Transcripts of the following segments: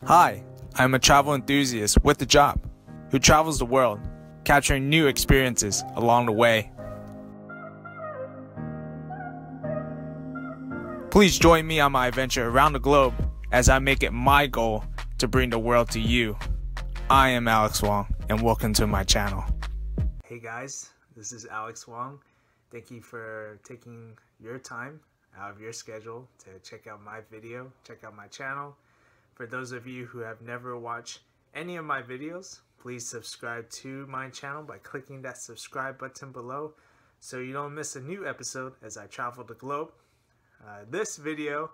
Hi, I'm a travel enthusiast with a job who travels the world, capturing new experiences along the way. Please join me on my adventure around the globe as I make it my goal to bring the world to you. I am Alex Wong, and welcome to my channel. Hey guys, this is Alex Wong. Thank you for taking your time out of your schedule to check out my video, check out my channel. For those of you who have never watched any of my videos, please subscribe to my channel by clicking that subscribe button below so you don't miss a new episode as I travel the globe. This video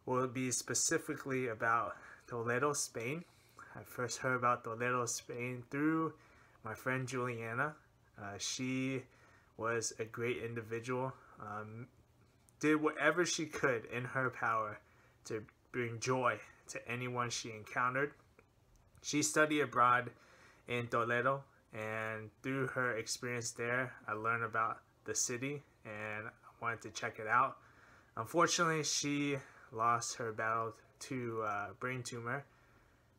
will be specifically about Toledo, Spain. I first heard about Toledo, Spain through my friend Juliana. She was a great individual, did whatever she could in her power to bring joy to anyone she encountered. She studied abroad in Toledo, and through her experience there, I learned about the city and I wanted to check it out. Unfortunately, she lost her battle to brain tumor,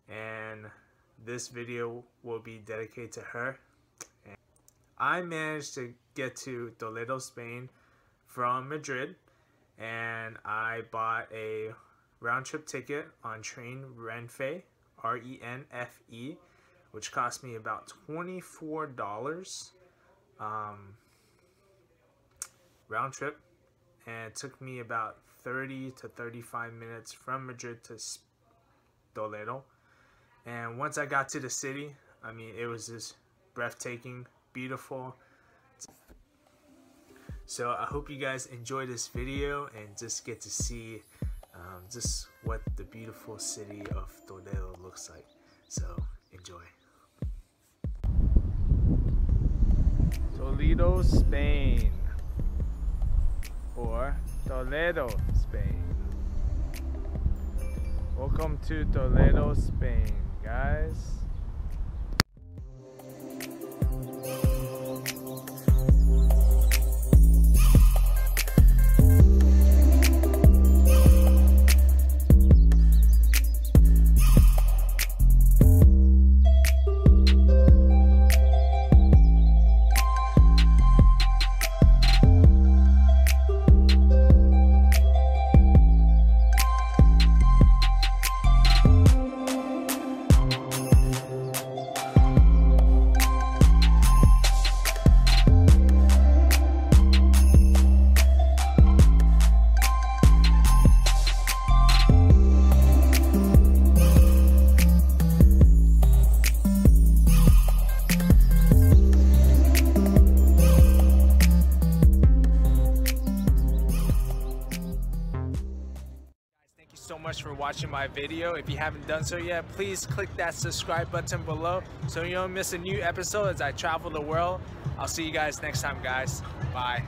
and this video will be dedicated to her. And I managed to get to Toledo, Spain from Madrid, and I bought a round-trip ticket on train renfe, R-E-N-F-E, which cost me about $24 round trip, and it took me about 30 to 35 minutes from Madrid to Toledo. And once I got to the city, I mean, it was just breathtaking, beautiful. So I hope you guys enjoy this video and just get to see just what the beautiful city of Toledo looks like. So enjoy. Toledo, Spain, or Toledo, Spain. Welcome to Toledo, Spain, guys. So much for watching my video. If you haven't done so yet, please click that subscribe button below so you don't miss a new episode as I travel the world. I'll see you guys next time, guys. Bye.